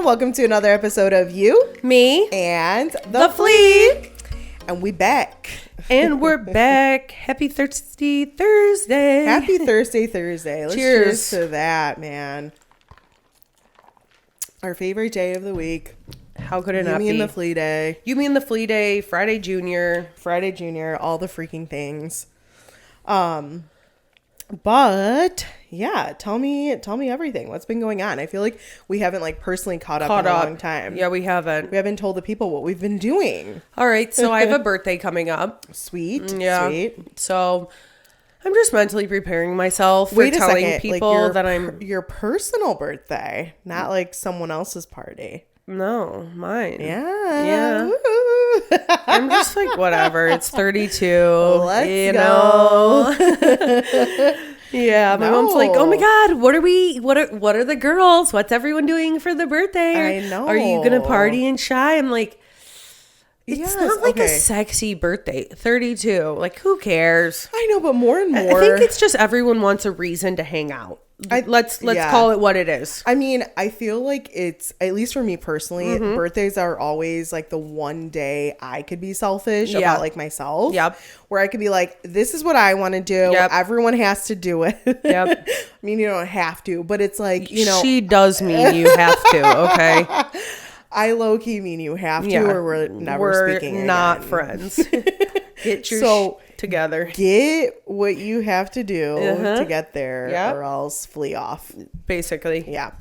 welcome to another episode of You, Me, and the Flea. And we back. And we're back. Happy Thirsty Thursday. Happy Thursday. Let's cheers to that, man. Our favorite day of the week. How could it not be? You mean the Flea Day. You mean the Flea Day, Friday Junior, all the freaking things. But yeah, tell me everything. What's been going on? I feel like we haven't personally caught up in a long time. Yeah, we haven't. We haven't told the people what we've been doing. All right, so I have a birthday coming up. Sweet. So I'm just mentally preparing myself for telling people that I'm your personal birthday, not someone else's party. No, mine. Yeah. I'm just whatever. It's 32. Let's go. Yeah, my mom's like, "Oh my God, what are the girls? What's everyone doing for the birthday? I know. Are you gonna party and shy?" I'm like, it's not a sexy birthday. 32. Who cares? I know, but more and more, I think it's just everyone wants a reason to hang out. Let's call it what it is. I mean, I feel like it's, at least for me personally, birthdays are always the one day I could be selfish about myself. Yep. Where I could be like, this is what I want to do. Yep. Everyone has to do it. Yep. I mean, you don't have to, but it's she does mean you have to. Okay. I low-key mean you have to, or we're never speaking again. Not friends. Get your together. Get what you have to do to get there, or else flee off. Basically. Yeah.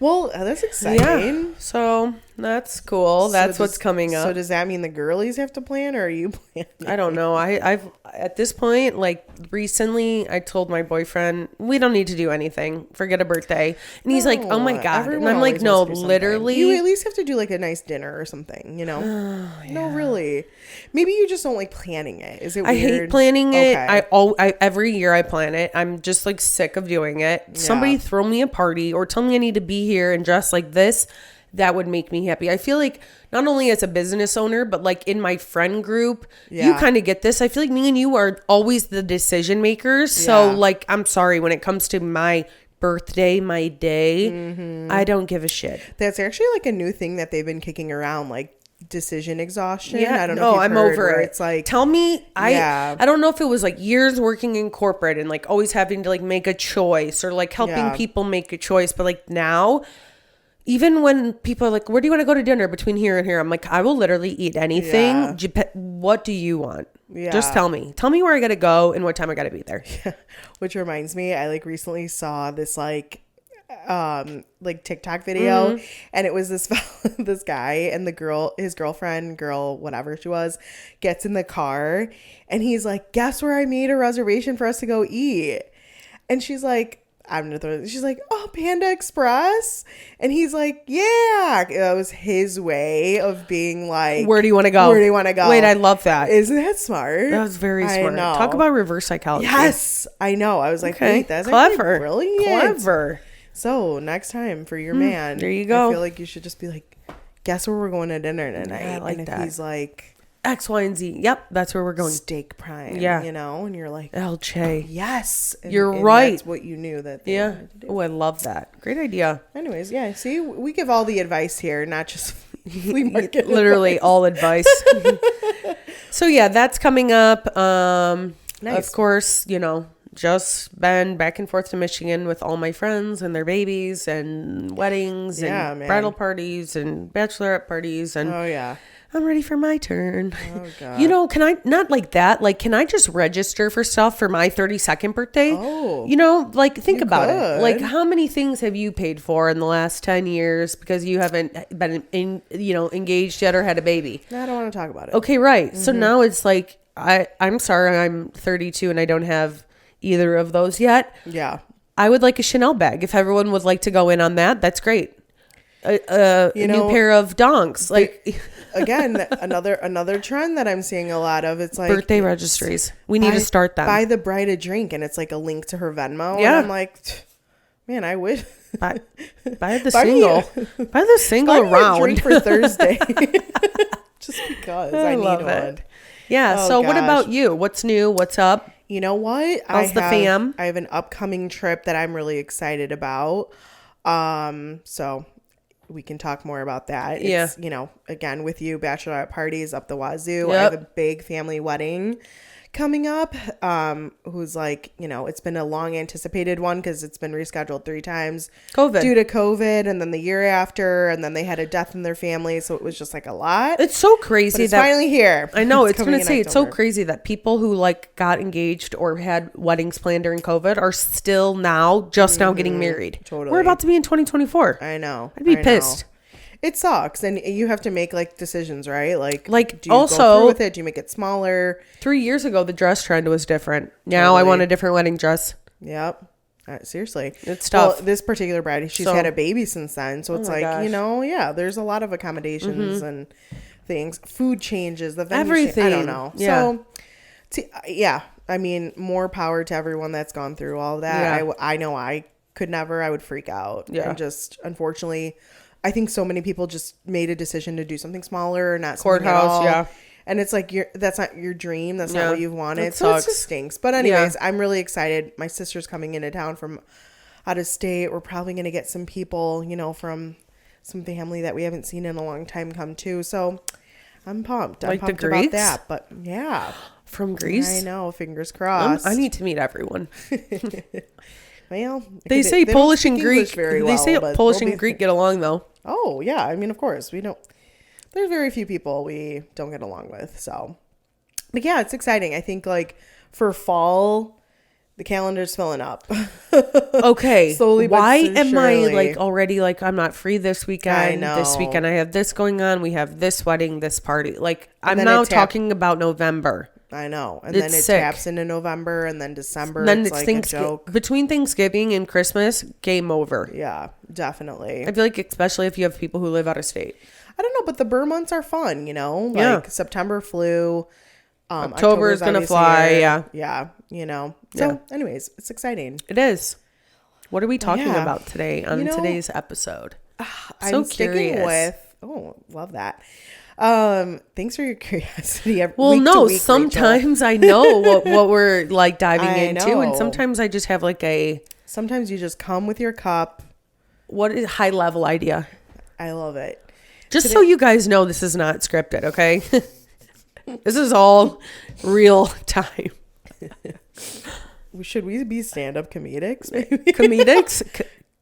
Well, that's exciting. Yeah. So that's cool. That's what's coming up. So does that mean the girlies have to plan, or are you planning? I don't know. I've at this point, recently, I told my boyfriend we don't need to do anything. Forget a birthday. And he's like, "Oh my God!" And I'm like, "No, literally. You at least have to do a nice dinner or something. You know? No, really. Maybe you just don't like planning it. Is it weird? I hate planning it. I every year I plan it. I'm just sick of doing it. Yeah. Somebody throw me a party or tell me I need to be here and dress like this. That would make me happy. I feel like not only as a business owner, but in my friend group, you kind of get this. I feel like me and you are always the decision makers. Yeah. So I'm sorry, when it comes to my birthday, my day, I don't give a shit. That's actually a new thing that they've been kicking around, decision exhaustion. Yeah, I don't know. I'm over it. It's tell me. I don't know if it was years working in corporate and always having to make a choice or helping people make a choice, but now, even when people are where do you want to go to dinner between here and here? I'm I will literally eat anything. Yeah. What do you want? Yeah. Just tell me where I got to go and what time I got to be there. Yeah. Which reminds me, I recently saw this TikTok video, and it was this guy and his girlfriend, whatever she was, gets in the car and he's like, "Guess where I made a reservation for us to go eat?" And she's like, she's like, "Oh, Panda Express." And he's like, "Yeah." That was his way of being where do you want to go? Wait, I love that. Isn't that smart? That was very smart. Talk about reverse psychology. Yes, I know. I was wait, that's clever. Brilliant. Clever. So next time for your man, there you go. I feel you should just be "Guess where we're going to dinner tonight?" Yeah, I like and that. If he's X, Y, and Z. Yep, that's where we're going. Steak Prime. Yeah, and you're El Che. Yes, you're right. That's what you knew that. They wanted to do. Oh, I love that. Great idea. Anyways, yeah. See, we give all the advice here, not just flea market. Literally all advice. So yeah, that's coming up. Nice. Of course, just been back and forth to Michigan with all my friends and their babies and weddings and bridal parties and bachelorette parties. And I'm ready for my turn. Oh, God. Can I, not that, can I just register for stuff for my 32nd birthday? Oh. Think about it. How many things have you paid for in the last 10 years because you haven't been engaged yet or had a baby? No, I don't want to talk about it. Okay, right. Mm-hmm. So now it's I'm sorry, I'm 32 and I don't have either of those yet. Yeah. I would like a Chanel bag. If everyone would like to go in on that, that's great. A new pair of donks. Again, another trend that I'm seeing a lot of. It's birthday registries. We need to start them. Buy the bride a drink, and it's a link to her Venmo. Yeah. And I'm man, I would buy the single. Buy the single round. A drink for Thursday. Just because I need one. Yeah. So what about you? What's new? What's up? You know what? How's the fam? I have an upcoming trip that I'm really excited about. So we can talk more about that. Yeah. It's, again, with you, bachelorette parties up the wazoo. Yep. I have a big family wedding coming up, who's like, it's been a long anticipated one because it's been rescheduled 3 times due to COVID, and then the year after, and then they had a death in their family, so it was just like a lot. It's so crazy but it's finally here. I know, it's gonna say October. it's so crazy that people who like got engaged or had weddings planned during COVID are still now getting married. Totally. We're about to be in 2024. I know. I'd be pissed. It sucks, and you have to make like decisions, right? Like do you also go through with it? Do you make it smaller? 3 years ago, the dress trend was different. Now I want a different wedding dress. Yep. Seriously, it's tough. Well, this particular bride, she's had a baby since then, so it's like gosh. There's a lot of accommodations and things, food changes, the everything. I don't know. Yeah. So, I mean, more power to everyone that's gone through all that. Yeah. I know I could never. I would freak out. Yeah. And just unfortunately, I think so many people just made a decision to do something smaller, not courthouse, yeah. And it's like that's not your dream. That's not what you've wanted. So it stinks. But anyways, I'm really excited. My sister's coming into town from out of state. We're probably going to get some people, from some family that we haven't seen in a long time come too. So I'm pumped. I'm pumped about that. But yeah. From Greece? I know. Fingers crossed. I need to meet everyone. Well, they say Polish and Greek. They say Polish and Greek get along though. Oh yeah, I mean, of course we don't. There's very few people we don't get along with. So, but yeah, it's exciting. I think like for fall, the calendar's filling up. Okay. Slowly, why but am surely. I like already like I'm not free this weekend? I know. This weekend I have this going on. We have this wedding, this party. Like I'm now talking about November. I know. And it's then it taps into November and then December. And then it's like a joke. Between Thanksgiving and Christmas, game over. Yeah, definitely. I feel like especially if you have people who live out of state. I don't know, but the burr months are fun, Like September flu. October is going to fly. Here. Yeah. So anyways, it's exciting. It is. What are we talking about today on today's episode? I'm sticking with, love that. Thanks for your curiosity. Well, no, sometimes Rachel. I know what we're like diving into, and sometimes I just have like sometimes you just come with your cup. What is high level idea? I love it. Just so you guys know, this is not scripted, okay? This is all real time. Should we be stand-up comedics, maybe?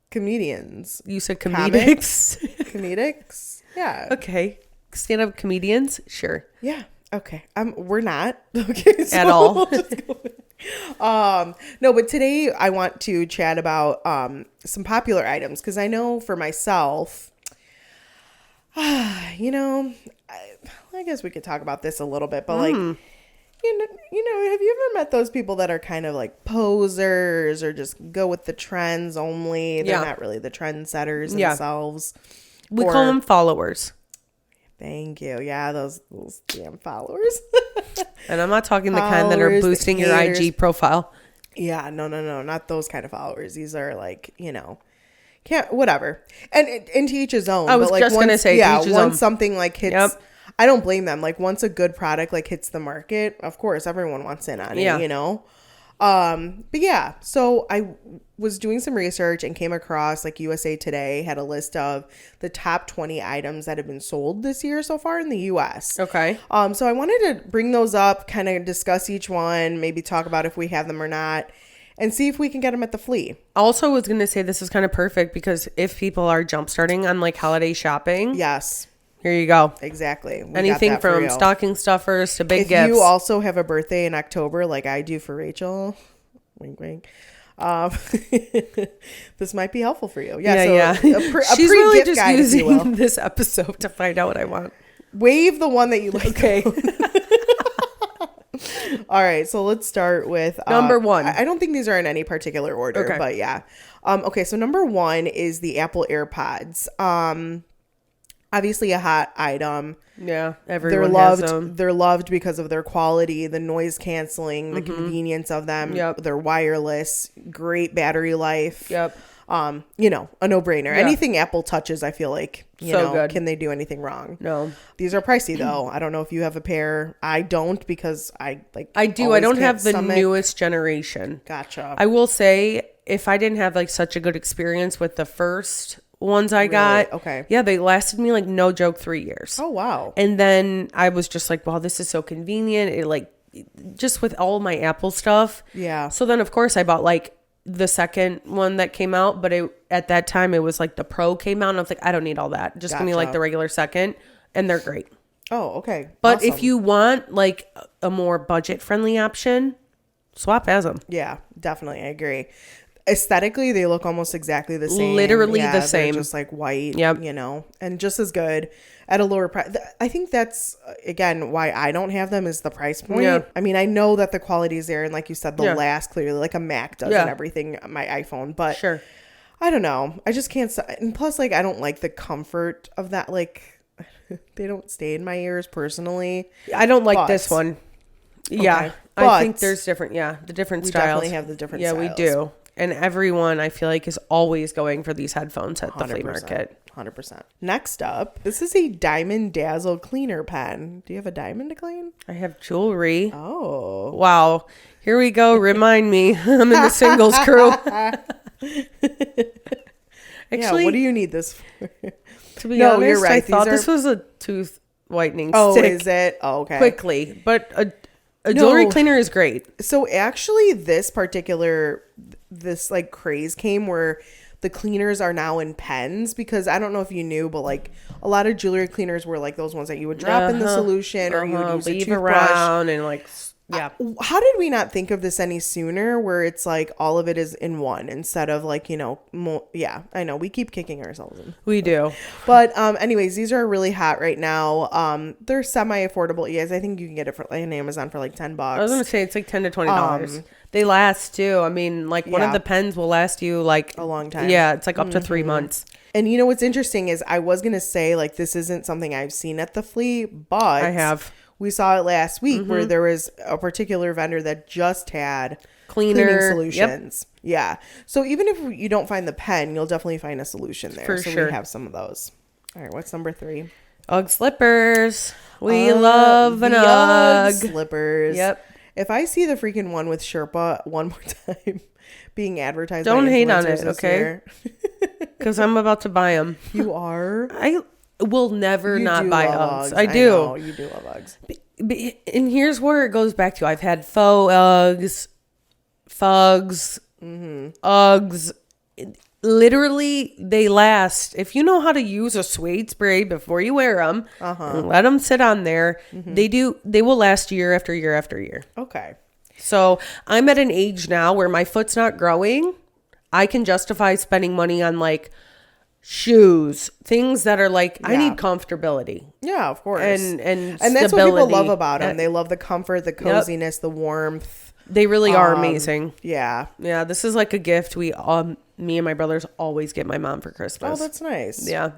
Comedians. You said comedics? Comedics? Yeah. Okay. Stand-up comedians? Sure. Yeah. Okay. We're not. Okay. At all. No, but today I want to chat about some popular items because I know for myself, I guess we could talk about this a little bit, but like, have you ever met those people that are kind of like posers or just go with the trends only? They're not really the trendsetters themselves. We call them followers. Thank you. Yeah, those damn followers. And I'm not talking the kind that are boosting your IG profile. Yeah, no, not those kind of followers. These are like, can't whatever. And to each his own. I was just gonna say, once something like hits, I don't blame them. Like once a good product like hits the market, of course everyone wants in on it. But yeah, so I was doing some research and came across like USA Today had a list of the top 20 items that have been sold this year so far in the US. Okay. So I wanted to bring those up, kind of discuss each one, maybe talk about if we have them or not, and see if we can get them at the Flea. Also was going to say this is kind of perfect because if people are jump starting on like holiday shopping. Yes. Here you go. Exactly. Anything from stocking stuffers to big gifts. If you also have a birthday in October, like I do for Rachel, wink, wink. This might be helpful for you. Yeah. She's really just using this episode to find out what I want. Wave the one that you like. Okay. All right. So let's start with number one. I don't think these are in any particular order, but yeah. Okay. So number one is the Apple AirPods. Obviously a hot item. Yeah, everyone has them. They're loved because of their quality, the noise canceling, the convenience of them. Yep. They're wireless, great battery life. Yep. A no-brainer. Yeah. Anything Apple touches, I feel like, good. Can they do anything wrong? No. These are pricey though. I don't know if you have a pair. I don't because I do. I don't have the newest generation. Gotcha. I will say if I didn't have like such a good experience with the first ones I got. Okay. Yeah, they lasted me like no joke 3 years. Oh, wow. And then I was just like, wow, this is so convenient. It like just with all my Apple stuff. Yeah. So then of course I bought like the second one that came out, but at that time it was like the Pro came out and I was like, I don't need all that. Just give me like the regular second, and they're great. Oh, okay. But awesome. if you want like a more budget friendly option, Swap has them. Yeah, definitely. I agree. Aesthetically, they look almost exactly the same. Literally the same. Just like white, Yep. and just as good at a lower price. I think that's, again, why I don't have them is the price point. Yeah. I mean, I know that the quality is there, and like you said, they'll last clearly like a Mac does and everything, my iPhone. But sure. I don't know. I just can't. And plus, like, I don't like the comfort of that. Like, they don't stay in my ears personally. I don't like this one. Yeah. Okay. I think there's different, the different styles. We definitely have the different styles. Yeah, we do. And everyone, I feel like, is always going for these headphones at the flea market. 100%. Next up, this is a Diamond Dazzle cleaner pen. Do you have a diamond to clean? I have jewelry. Oh. Wow. Here we go. Remind me. I'm in the singles crew. Actually, what do you need this for? To be honest, you're right. I thought this was a tooth whitening stick. Oh, is it? Oh, okay. Quickly. But a jewelry cleaner is great. So actually this like craze came where the cleaners are now in pens, because I don't know if you knew, but like a lot of jewelry cleaners were like those ones that you would drop in the solution or you would use leave a toothbrush. Around and like, how did we not think of this any sooner, where it's like all of it is in one instead of like, I know we keep kicking ourselves in. We do. But anyways, these are really hot right now. They're semi-affordable. Yes, I think you can get it for like on Amazon for like $10. I was gonna say it's like $10 to $20. They last too. I mean, like one of the pens will last you like a long time. Yeah, it's like up to 3 months. And what's interesting is I was gonna say like this isn't something I've seen at the Flea, but I have. We saw it last week where there was a particular vendor that just had cleaning solutions. Yep. Yeah. So even if you don't find the pen, you'll definitely find a solution there. For sure. We have some of those. All right. What's number 3? Ugg slippers. We love an Ugg. Slippers. Yep. If I see the freaking one with Sherpa one more time being advertised, don't hate on it, okay? Because I'm about to buy them. You are? I will never not buy Uggs. I do. I know, you do love Uggs. And here's where it goes back to. I've had faux Uggs, Fugs, Uggs. Literally, they last. If you know how to use a suede spray before you wear them, and let them sit on there, they will last year after year after year. Okay. So I'm at an age now where my foot's not growing. I can justify spending money on like shoes, things that are like, I need comfortability. Yeah, of course. And that's what people love about them. They love the comfort, the coziness, the warmth. They really are amazing. Yeah. Yeah, this is like a gift we me and my brothers always get my mom for Christmas. Oh, that's nice. Yeah.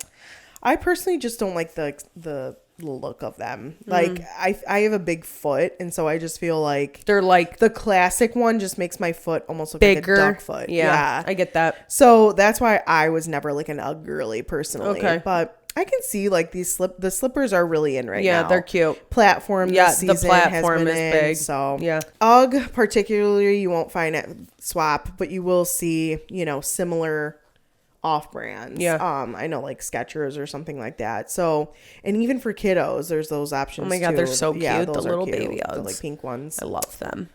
I personally just don't like the look of them. Like I have a big foot, and so I just feel like they're like the classic one just makes my foot almost look bigger. like a duck foot. Yeah, I get that. So that's why I was never like an Ugg girly personally. Okay. But I can see like the slippers are really in right now. Yeah, they're cute. Platform this season the platform has been is big. So yeah. Ugg particularly you won't find at Swap, but you will see, similar off brands. Yeah. I know like Skechers or something like that. So, and even for kiddos, there's those options. Oh my God, too. they're so cute. Yeah, the those little cute. baby Uggs. The like pink ones. I love them.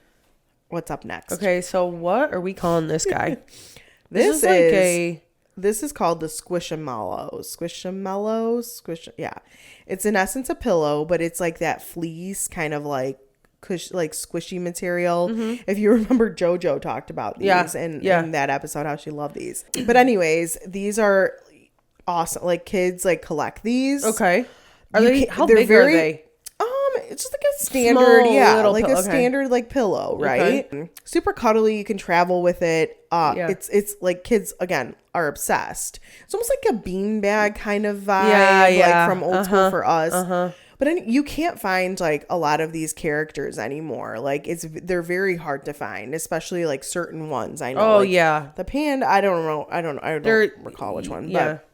What's up next? Okay, so what are we calling this guy? This is called the Squishamallows. Yeah. It's in essence a pillow, but it's like that fleece kind of like squishy material. If you remember, JoJo talked about these in that episode, how she loved these. But anyways, these are awesome. Like kids like collect these. Okay. How big are they? It's just like a standard, Small, like a standard like pillow, right? Okay. Super cuddly. You can travel with it. It's like kids again are obsessed. It's almost like a beanbag kind of vibe, like from old school for us. But you can't find like a lot of these characters anymore. Like they're very hard to find, especially like certain ones. I know. Oh like, yeah, the panda. I don't recall which one. Yeah. But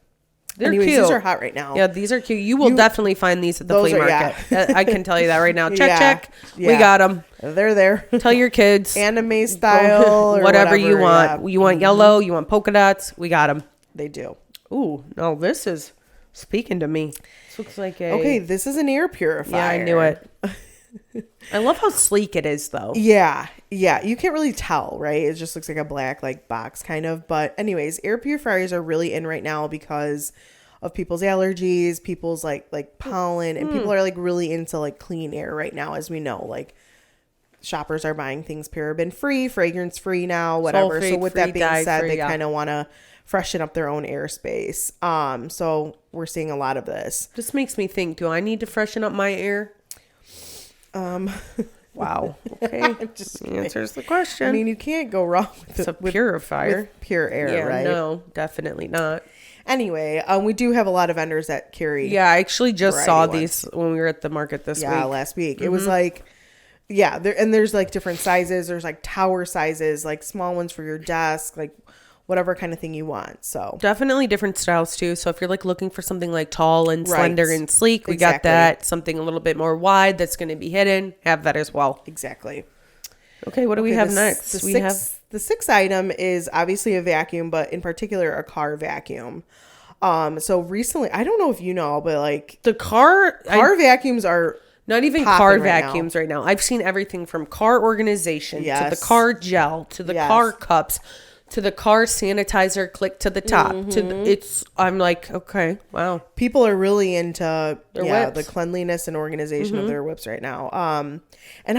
they're anyways, cute. These are hot right now. Yeah, these are cute. You will definitely find these at the flea market. I can tell you that right now. Check. Yeah. We got them. They're there. Tell your kids. Anime style or whatever you want. Yeah. You want yellow. You want polka dots. We got them. They do. Ooh, no, this is speaking to me. This looks like a... Okay, this is an air purifier. Yeah, I knew it. I love how sleek it is, though. Yeah. You can't really tell, right? It just looks like a black, like, box kind of. But anyways, air purifiers are really in right now because of people's allergies, people's, like pollen. And people are, like, really into, like, clean air right now, as we know. Like, shoppers are buying things paraben-free, fragrance-free now, whatever. So with that being said, they kind of want to freshen up their own airspace. So we're seeing a lot of this. This makes me think, do I need to freshen up my air? Wow. Okay. Just answers the question. I mean, you can't go wrong with a purifier. With pure air, right? No, definitely not. Anyway, we do have a lot of vendors that carry. Yeah, I actually just saw these when we were at the market this week. Yeah, last week. It was like, there's like different sizes. There's like tower sizes, like small ones for your desk, like whatever kind of thing you want. So definitely different styles too. So if you're like looking for something like tall and slender and sleek, we got that. Something a little bit more wide that's going to be hidden, have that as well. Exactly. Okay, what do we have next? The sixth item is obviously a vacuum, but in particular a car vacuum. So recently, I don't know if you know, but like the car vacuums are not even car vacuums right now. I've seen everything from car organization to the car gel to the car cups to the car sanitizer click to the top I'm like, okay, wow. People are really into whips. The cleanliness and organization of their whips right now. And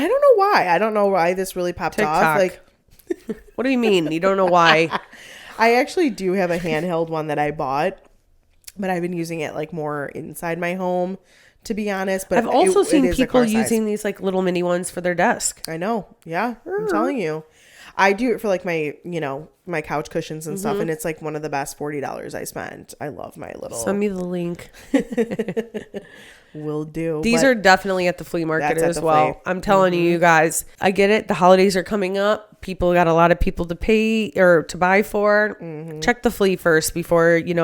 I don't know why. I don't know why this really popped off. Like, what do you mean? You don't know why? I actually do have a handheld one that I bought, but I've been using it like more inside my home, to be honest. But I've also seen people using these like little mini ones for their desk. I know. Yeah. I'm telling you. I do it for like my, my couch cushions and stuff. And it's like one of the best $40 I spent. I love my little. Send me the link. Will do. These are definitely at the flea market as well. I'm telling you guys, I get it. The holidays are coming up. People got a lot of people to pay or to buy for. Check the flea first before, you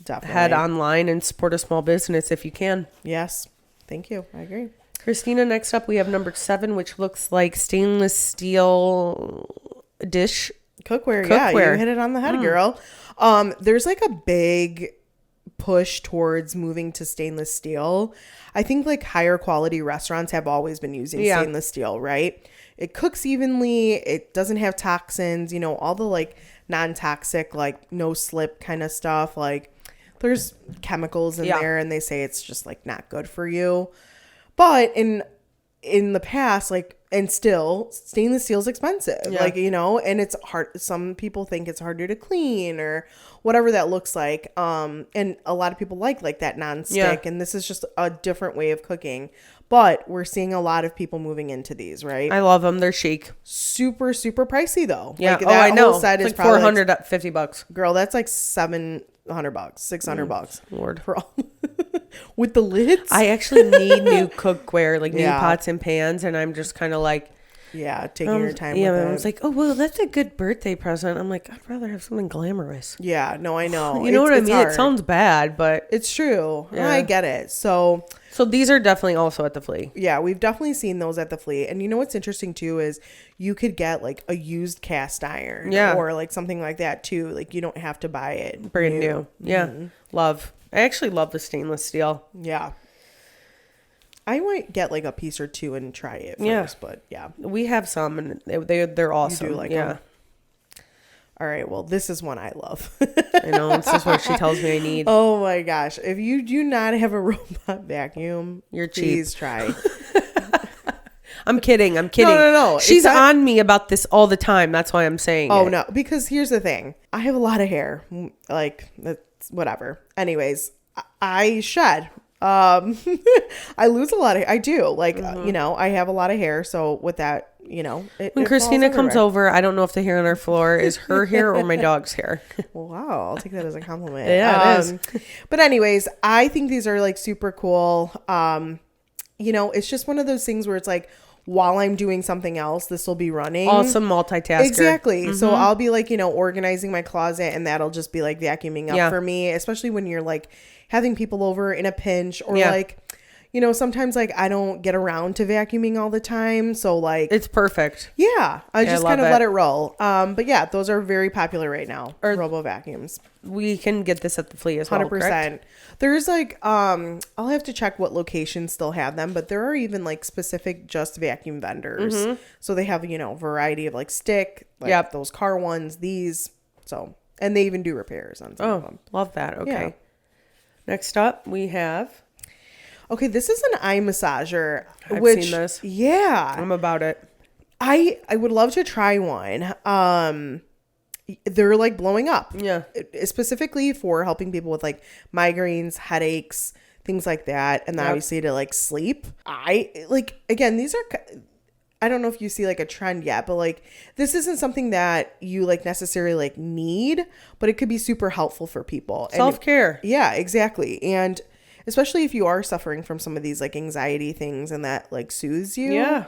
definitely head online and support a small business if you can. Yes. Thank you. I agree. Kristina, next up we have number 7, which looks like stainless steel dish cookware. Yeah, you hit it on the head, girl. There's like a big push towards moving to stainless steel. I think like higher quality restaurants have always been using stainless steel, right? It cooks evenly. It doesn't have toxins, all the like non-toxic, like no slip kind of stuff. Like there's chemicals in there and they say it's just like not good for you. But in the past, like, and still, stainless steel is expensive, like, and it's hard. Some people think it's harder to clean or whatever that looks like. And a lot of people like that nonstick. And this is just a different way of cooking. But we're seeing a lot of people moving into these, right? I love them. They're chic. Super, super pricey, though. Yeah. Like, I know. Whole set it's is like $450. Girl, that's like $700, $600. Lord. For all. With the lids? I actually need new cookware, like new pots and pans, and I'm just kind of like... Yeah, taking your time with it. I was like, oh, well, that's a good birthday present. I'm like, I'd rather have something glamorous. Yeah, no, I know. You know what I mean? Hard. It sounds bad, but... It's true. Yeah. I get it. So these are definitely also at the flea. Yeah, we've definitely seen those at the flea. And you know what's interesting, too, is you could get, like, a used cast iron. Yeah. Or, like, something like that, too. Like, you don't have to buy it. Brand new. Yeah. Love. I actually love the stainless steel. Yeah. I might get like a piece or two and try it first, but we have some and they're awesome. You do like them? All right, well, this is one I love. I know, this is what she tells me I need. Oh my gosh, if you do not have a robot vacuum, you're cheap. Please try. I'm kidding. No. She's on me about this all the time. That's why I'm saying it. No, because here's the thing. I have a lot of hair. Like, that's whatever. Anyways, I shed. I lose a lot of, I do like, I have a lot of hair. So with that, when Kristina comes over, I don't know if the hair on our floor is her hair or my dog's hair. Wow. I'll take that as a compliment. Yeah, it is. But anyways, I think these are like super cool. It's just one of those things where it's like, while I'm doing something else, this will be running. Awesome multitasker. Exactly. So I'll be like, organizing my closet and that'll just be like vacuuming up for me, especially when you're like having people over in a pinch or like, you know, sometimes like I don't get around to vacuuming all the time. So like it's perfect. Yeah. I just kind of it. let it roll. But yeah, those are very popular right now. Robo vacuums. We can get this at the Flea as well. 100%. Correct? There's like, I'll have to check what locations still have them, but there are even like specific just vacuum vendors. Mm-hmm. So they have, you know, variety of like stick, like those car ones, these. So, and they even do repairs on some of them. Love that. Okay. Yeah. Next up we have. Okay, this is an eye massager. I've seen this. Yeah. I'm about it. I would love to try one. They're like blowing up. Yeah. Specifically for helping people with like migraines, headaches, things like that. And obviously to like sleep. Again, these are, I don't know if you see like a trend yet, but like this isn't something that you like necessarily like need, but it could be super helpful for people. Self-care. Yeah, exactly. And especially if you are suffering from some of these like anxiety things and that like soothes you. Yeah.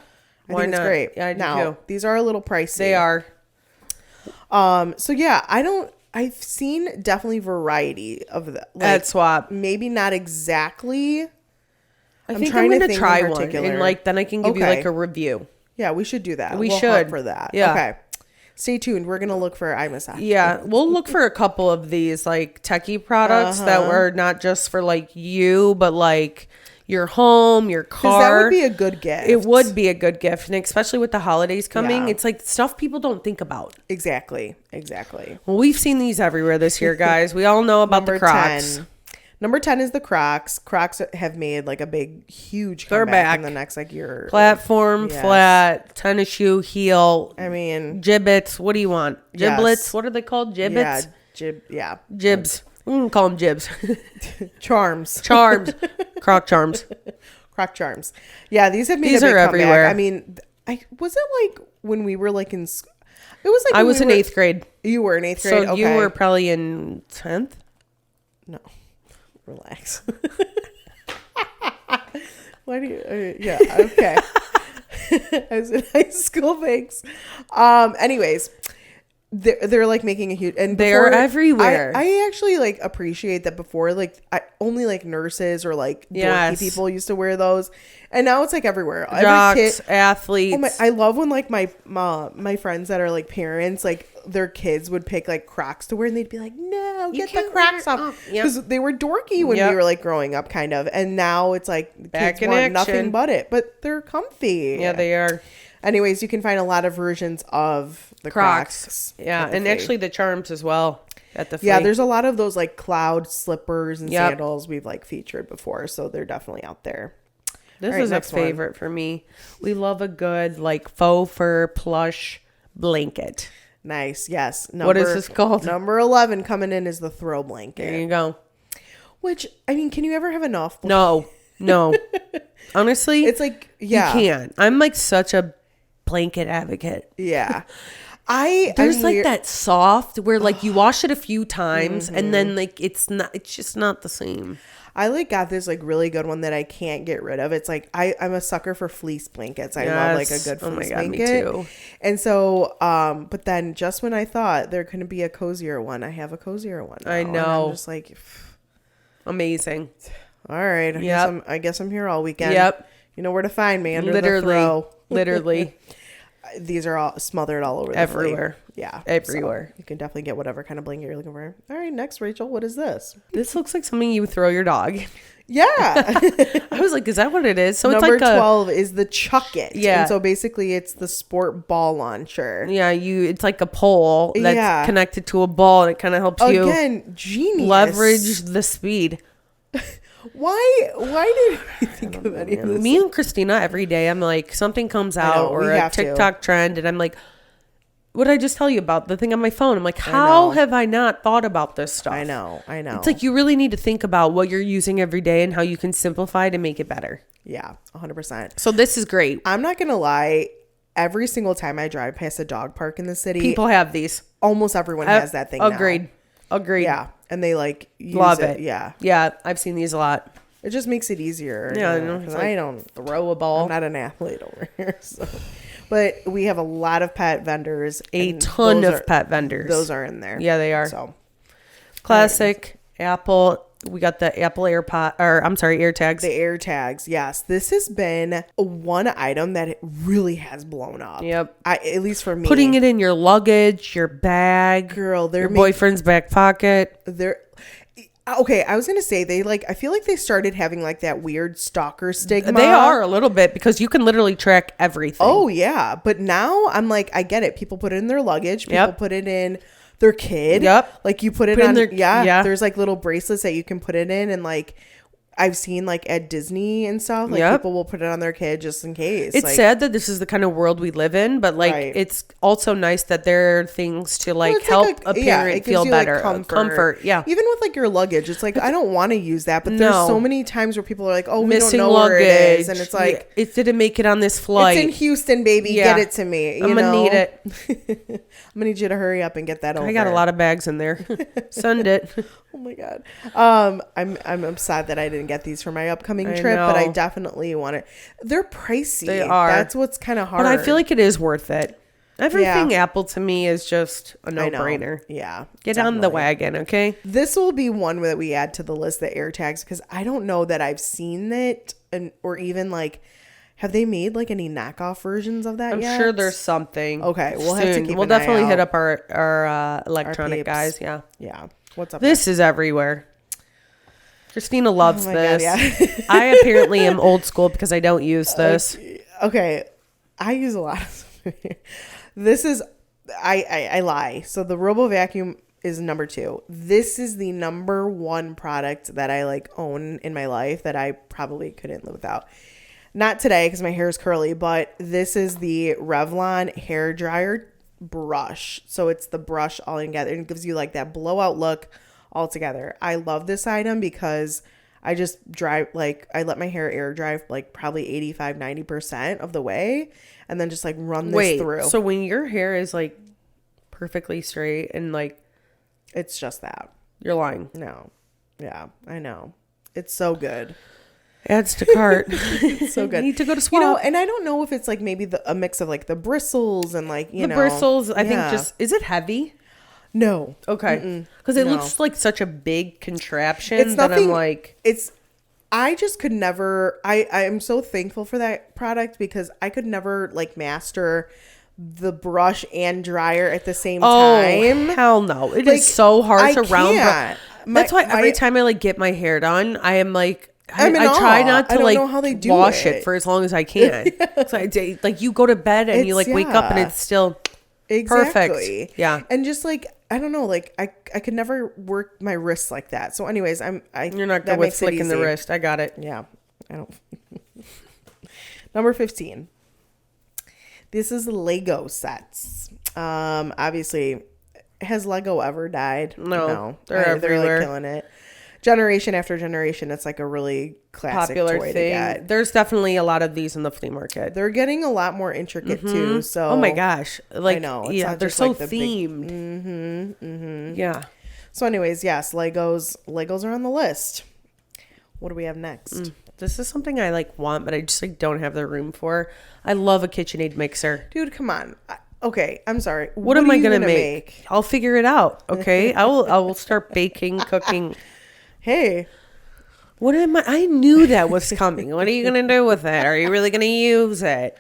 I think it's great. Yeah, I do now, too. These are a little pricey. They are. So yeah, I've seen definitely variety of that. Like, at Swap. Maybe not exactly. I think I'm going to try one and like, then I can give you like a review. Yeah, we should do that. We'll should for that. Yeah. Okay. Stay tuned. We're going to look for eye massage. Yeah. We'll look for a couple of these like techie products that were not just for like you, but like your home, your car. That would be a good gift. It would be a good gift. And especially with the holidays coming, it's like stuff people don't think about. Exactly. Well, we've seen these everywhere this year, guys. We all know about the Crocs. Number 10 is the Crocs. Crocs have made like a huge comeback in the next like year. Platform, flat, tennis shoe, heel. I mean, gibbets. What do you want? Giblets? What are they called? Gibbets? Yeah. Jibs. We can call them jibs. Charms. Croc charms. Croc charms. Yeah, these have made these a big are comeback. everywhere. I mean, was it like when we were like in school? It was like I was in 8th grade. You were in 8th grade? So you were probably in 10th? No. Relax. Why do you? Yeah. Okay. I was in high school. Thanks. Anyways, they're like making a huge and they're everywhere. I actually like appreciate that before like only like nurses or like dorky people used to wear those, and now it's like everywhere. Jocks, athletes. I love when like my friends that are like parents, like their kids would pick like Crocs to wear and they'd be like, no, get the Crocs off, because they were dorky when we were like growing up kind of, and now it's like back kids in want action. Nothing but it, but they're comfy. Yeah, they are. Anyways, you can find a lot of versions of the Crocs. Yeah, and actually the charms as well at the Flea. Yeah, there's a lot of those like cloud slippers and sandals we've like featured before, so they're definitely out there. This is a favorite for me. We love a good like faux fur plush blanket. Nice. Yes. What is this called? Number 11 coming in is the throw blanket. There you go. Which, I mean, can you ever have enough? No. Honestly, it's like, you can't. I'm like such a blanket advocate. Yeah. There's like that soft where like you wash it a few times and then like it's just not the same. I like got this like really good one that I can't get rid of. It's like I'm a sucker for fleece blankets. I love like a good fleece blanket. Me too. And so but then just when I thought there couldn't be a cozier one, I have a cozier one now. I know. And I'm just like amazing. All right. I guess I'm here all weekend. Yep. You know where to find me under the throw. Literally. These are all smothered all over the everywhere. Flea. Yeah. Everywhere. So you can definitely get whatever kind of blanket you're looking for. All right, next, Rachel, what is this? This looks like something you throw your dog. Yeah. I was like, is that what it is? So Number it's like 12 is the Chuck It. Yeah. And so basically it's the sport ball launcher. Yeah, it's like a pole that's connected to a ball and it kind of helps you genius. leverage the speed. Why did we think of any of this? Me and Kristina every day, I'm like, something comes out or a TikTok trend and I'm like, what did I just tell you about? The thing on my phone. I'm like, how have I not thought about this stuff? I know. It's like you really need to think about what you're using every day and how you can simplify to make it better. Yeah, 100%. So this is great. I'm not going to lie. Every single time I drive past a dog park in the city, people have these. Almost everyone has that thing now. Agreed. Yeah. And they like love it. Yeah. Yeah. I've seen these a lot. It just makes it easier. Yeah. Like, I don't throw a ball. I'm not an athlete over here. So. But we have a lot of pet vendors. A ton of pet vendors. Those are in there. Yeah, they are. So classic Apple We got the Apple AirTags. The AirTags, yes. This has been one item that it really has blown up. Yep. At least for me. Putting it in your luggage, your bag, girl, your boyfriend's back pocket. Okay, I was gonna say I feel like they started having like that weird stalker stigma. They are a little bit because you can literally track everything. Oh yeah, but now I'm like, I get it. People put it in their luggage. People put it in their kid. Yep. Like you put it on. There's like little bracelets that you can put it in, and like I've seen like at Disney and stuff, like people will put it on their kid just in case. It's sad that this is the kind of world we live in, but like it's also nice that there are things to like help a parent feel better. Like comfort. Yeah. Even with like your luggage, it's like I don't want to use that, but there's so many times where people are like, oh, we missing don't know luggage. Where it is. And it's like, it didn't make it on this flight. It's in Houston, baby. Get it to me. I'm going to need it. I'm going to need you to hurry up and get that over. I got a lot of bags in there. Send it. Oh my God. I'm sad that I didn't get these for my upcoming trip, but I definitely want it. They're pricey. They are. That's what's kind of hard. But I feel like it is worth it. Everything Apple to me is just a no-brainer. Yeah. Get on the wagon, okay? This will be one that we add to the list, the AirTags, because I don't know that I've seen it or even like, have they made like any knockoff versions of that yet? I'm sure there's something. Okay. We'll have to keep We'll definitely hit up our electronic guys. Yeah. Yeah. What's up? This is everywhere. Kristina loves this. God, yeah. I apparently am old school because I don't use this. Okay. I use a lot of this is I lie. So the Robo Vacuum is number 2. This is the number 1 product that I like own in my life that I probably couldn't live without. Not today because my hair is curly, but this is the Revlon hair dryer brush. So it's the brush all together and it gives you like that blowout look all together. I love this item because I just I let my hair air dry like probably 85-90% of the way and then just like run this through. So when your hair is like perfectly straight and like it's just that. You're lying. No. Yeah, I know. It's so good. Adds to cart. It's so good. You need to go to Swap. And I don't know if it's like maybe a mix of like the bristles and like, you know. The bristles, I think is it heavy? No. Okay. Because it looks like such a big contraption that I'm like. I just could never, I am so thankful for that product because I could never like master the brush and dryer at the same time. Oh, hell no. It is so hard to round. That's why every time I like get my hair done, I am like, I try not to like wash it for as long as I can. So like you go to bed and you like wake up and it's still perfect. Yeah. And just like, I don't know, like I could never work my wrists like that. So anyways, you're not good with flicking the wrist. I got it. Yeah. I don't. Number 15. This is Lego sets. Obviously, has Lego ever died? No. They're everywhere. They're like killing it. Generation after generation, it's like a really classic popular toy thing. To get. There's definitely a lot of these in the flea market. They're getting a lot more intricate too. So oh my gosh, like I know, they're so like themed. Yeah. So anyways, yes, Legos are on the list. What do we have next? This is something I like want, but I just like don't have the room for. I love a KitchenAid mixer, dude. Come on. Okay, I'm sorry. What am I gonna make? I'll figure it out. Okay, I will start baking, cooking. Hey, what am I knew that was coming. What are you going to do with it? Are you really going to use it?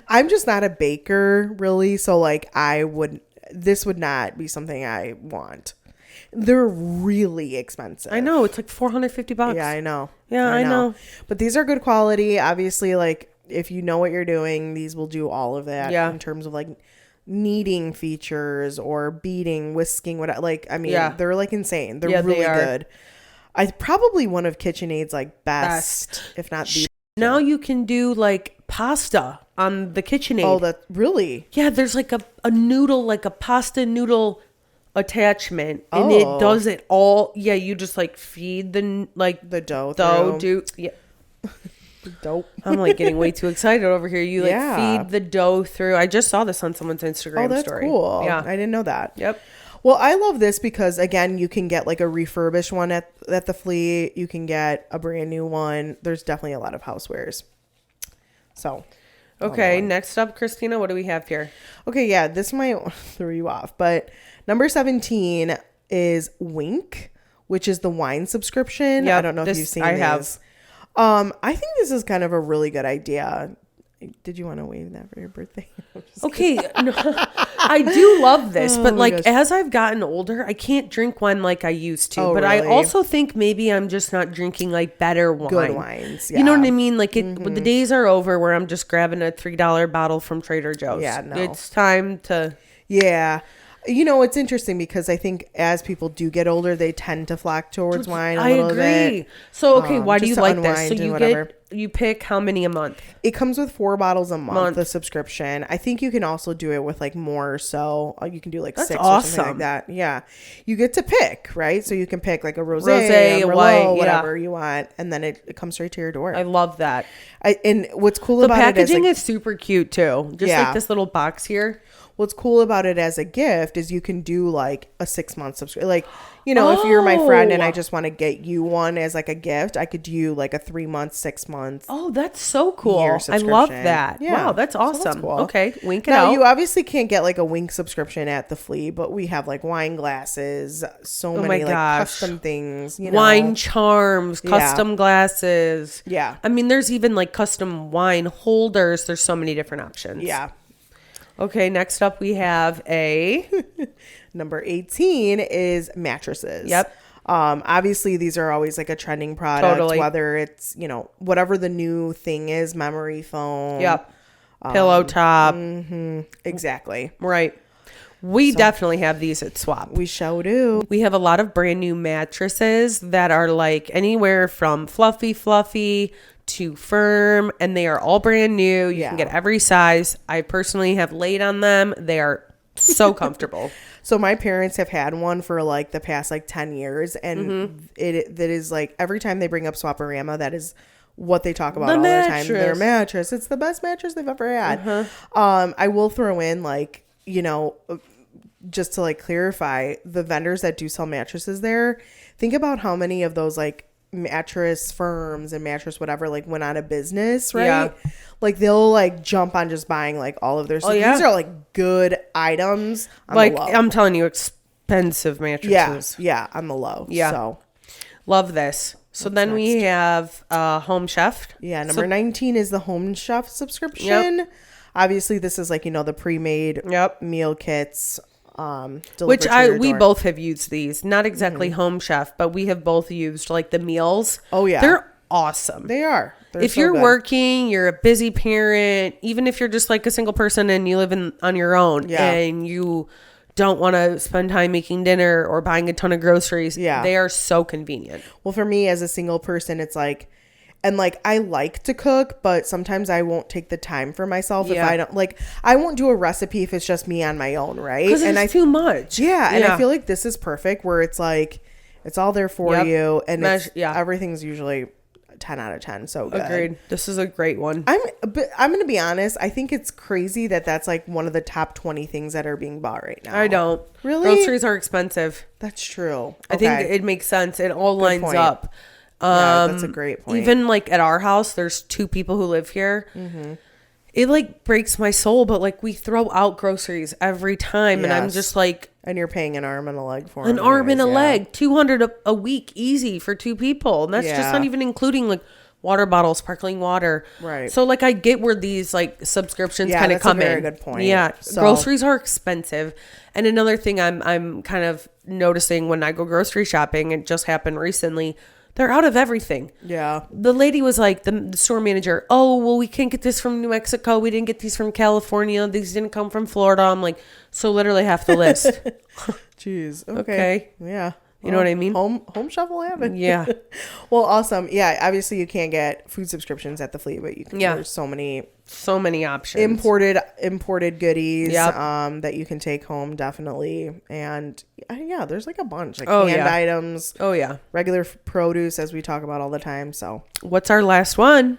I'm just not a baker, really. So, like, this would not be something I want. They're really expensive. I know. It's like $450. Yeah, I know. Yeah, I know. But these are good quality. Obviously, like, if you know what you're doing, these will do all of that in terms of, like, kneading features or beating, whisking, whatever. Like, I mean, they're, like, insane. They're really good. I probably one of KitchenAid's like best, if not the. Now you can do like pasta on the KitchenAid. Oh, that really? Yeah, there's like a noodle, like a pasta noodle attachment, and it does it all. Yeah, you just like feed the dough. Dope. I'm like getting way too excited over here. You like feed the dough through. I just saw this on someone's Instagram that's story. Cool. Yeah, I didn't know that. Yep. Well, I love this because, again, you can get like a refurbished one at the flea. You can get a brand new one. There's definitely a lot of housewares. So. Okay, next up, Kristina, what do we have here? Okay, yeah, this might throw you off. But number 17 is Wink. which is the wine subscription. Yep, I don't know if you've seen I these. have. I think this is kind of a really good idea. Did you want to waive that for your birthday? Okay, no, I do love this, but like gosh. as I've gotten older, I can't drink wine like I used to. Oh, but I really? also think maybe I'm just not drinking like better wine. Good wines. Yeah. You know what I mean? Like the days are over where I'm just grabbing a $3 bottle from Trader Joe's. Yeah, no. It's time to. Yeah. You know, it's interesting because I think as people do get older, they tend to flock towards wine a little bit. So, okay, why do just you to like this? unwind So and whatever. you pick how many a month? It comes with 4 bottles a month, the subscription. I think you can also do it with like more. So you can do like That's 6 or awesome. something like that. Yeah. You get to pick, right? So you can pick like a rosé, Rosé, a Merlot, white, whatever you want. And then it comes straight to your door. I love that. And what's cool The about packaging it is, is super cute too. Just like this little box here. what's cool about it as a gift is you can do like a 6-month subscription. Like, you know, if you're my friend and I just want to get you one as like a gift, I could do like a 3-month, 6-month. Oh, that's so cool. Year I love subscription. that. Yeah. Wow, that's So awesome. that's cool. Okay, wink it Now, out. you obviously can't get like a Wink subscription at the Flea, but we have like wine glasses, so my many like gosh. custom things, you know. Wine charms, Yeah. custom glasses. Yeah. I mean, there's even like custom wine holders. There's so many different options. Yeah. Okay, next up we have a Number 18 is mattresses. Yep. Obviously these are always like a trending product, Totally. whether it's, you know, whatever the new thing is, memory foam. Yep. Pillow top. Exactly. Right. We definitely have these at Swap. We shall do. We have a lot of brand new mattresses that are like anywhere from fluffy to firm, and they are all brand new. You can get every size. I personally have laid on them. They are so comfortable. So my parents have had one for like the past like 10 years, and that is like every time they bring up SwapORama, that is what they talk about all the time. Their mattress. It's the best mattress they've ever had. I will throw in like, you know, just to like clarify, the vendors that do sell mattresses there, think about how many of those like mattress firms and mattress whatever like went out of business, right? Yeah. Like they'll like jump on just buying like all of their stuff. yeah. These are like good items on Like the low. I'm telling you, expensive mattresses. Yeah, on the low. Yeah. So Love this. So then we have Home Chef. yeah, number 19 is the Home Chef subscription. Obviously this is like, you know, the pre-made meal kits. Which we both have used these. Not exactly Home Chef, but we have both used like the meals. Oh yeah. They're awesome. They are. If you're working, you're a busy parent, even if you're just like a single person and you live on your own and you don't want to spend time making dinner or buying a ton of groceries, they are so convenient. Well, for me as a single person, it's like, and like I like to cook, but sometimes I won't take the time for myself if I don't like. I won't do a recipe if it's just me on my own, right? Because it's too much. Yeah, and I feel like this is perfect, where it's like it's all there for you, and everything's usually 10 out of 10. So good. Agreed. This is a great one. I'm gonna be honest. I think it's crazy that that's like one of the top 20 things that are being bought right now. I don't really. Groceries are expensive. That's true. I think it makes sense. It all lines up. Yeah, that's a great point. Even like at our house, there's 2 people who live here. It like breaks my soul, but like we throw out groceries every time, and I'm just like, and you're paying an arm and a leg for an arm and a leg, $200 a week, easy for 2 people, and that's just not even including like water bottles, sparkling water. Right. So like I get where these like subscriptions kind of come in. That's a very good point. Yeah. So, groceries are expensive. And another thing I'm kind of noticing when I go grocery shopping, it just happened recently, they're out of everything. Yeah. The lady was like, the store manager, oh, well, we can't get this from New Mexico. We didn't get these from California. These didn't come from Florida. I'm like, so literally half the list. Jeez. Okay. Yeah. You know what I mean? Home Chef will have it. Yeah. Well, awesome. Yeah. Obviously, you can't get food subscriptions at the Flea, but you can. Yeah. There's so many options. Imported goodies that you can take home, definitely. And yeah, there's like a bunch like canned items. Oh yeah. Regular produce, as we talk about all the time. So what's our last one?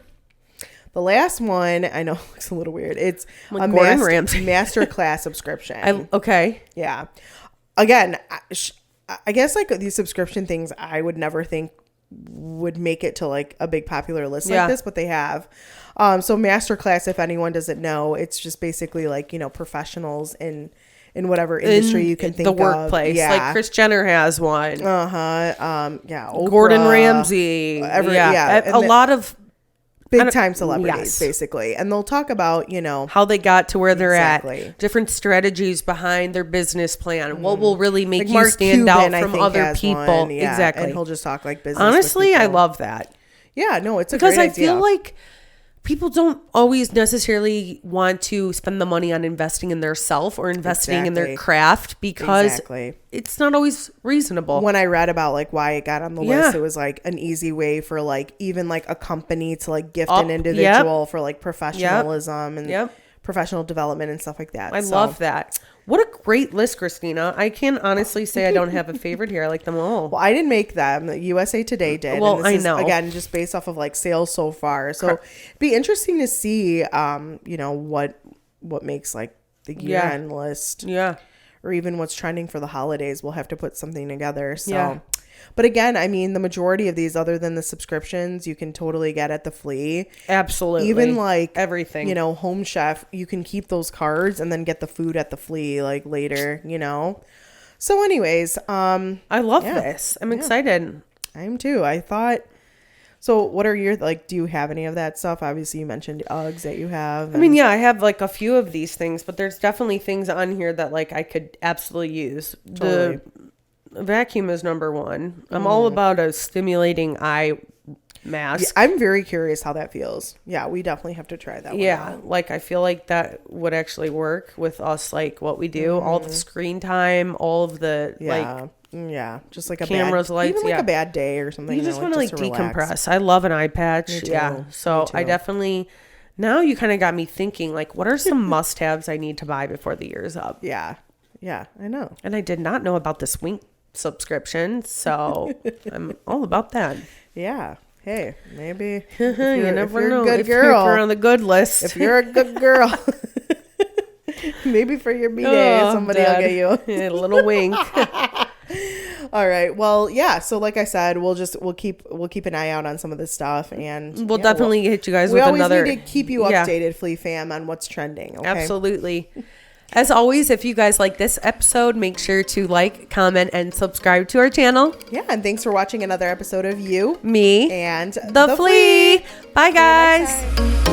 The last one, I know it looks a little weird. It's like a master class subscription. Okay. Yeah. Again, I guess like these subscription things, I would never think would make it to like a big popular list like this, but they have. So masterclass, if anyone doesn't know, it's just basically like, you know, professionals in in whatever industry you can think the of. workplace. Yeah. Like Kris Jenner has one. Yeah. Oprah, Gordon Ramsay. A lot of big time celebrities, basically. And they'll talk about, how they got to where they're at, different strategies behind their business plan, what will really make you stand out from other people. Yeah. Exactly. And he'll just talk like business. Honestly, I love that. Yeah, no, it's because I feel like people don't always necessarily want to spend the money on investing in their self or investing in their craft because it's not always reasonable. When I read about like why it got on the list, it was like an easy way for like even like a company to like gift an individual for like professionalism and professional development and stuff like that. I love that. What a great list, Kristina. I can honestly say I don't have a favorite here. I like them all. Well, I didn't make them. USA Today did. Well, and this is, again, just based off of like sales so far. So it'd be interesting to see, what makes like the year-end list. Yeah. Or even what's trending for the holidays. We'll have to put something together. So, but again, I mean, the majority of these, other than the subscriptions, you can totally get at the Flea. Absolutely. Even like everything, Home Chef, you can keep those cards and then get the food at the Flea like later, So anyways, I love this. I'm excited. I am too. I thought, so what are your, like, do you have any of that stuff? Obviously you mentioned Uggs that you have. I mean, I have like a few of these things, but there's definitely things on here that like I could absolutely use. Totally. The vacuum is number one. I'm all about a stimulating eye mask. Yeah, I'm very curious how that feels. Yeah, we definitely have to try that one out. Like I feel like that would actually work with us, like what we do, all the screen time, all of the just like a cameras, lights, even like a bad day or something. You just want to like decompress. Relax. I love an eye patch. Yeah, so I definitely. Now you kind of got me thinking, like, what are some must-haves I need to buy before the year's up? Yeah, I know. And I did not know about this Wink subscription, so I'm all about that. Yeah. Hey, maybe you never know. If you're on the good list. If you're a good girl. Maybe for your B-Day, somebody will get you a little wink. All right. Well, yeah. So like I said, we'll keep an eye out on some of this stuff, and we'll definitely hit you guys with another. We always need to keep you updated, Flea Fam, on what's trending. Okay? Absolutely. As always, if you guys like this episode, make sure to like, comment, and subscribe to our channel. Yeah, and thanks for watching another episode of You, Me, and the Flea. Bye, guys.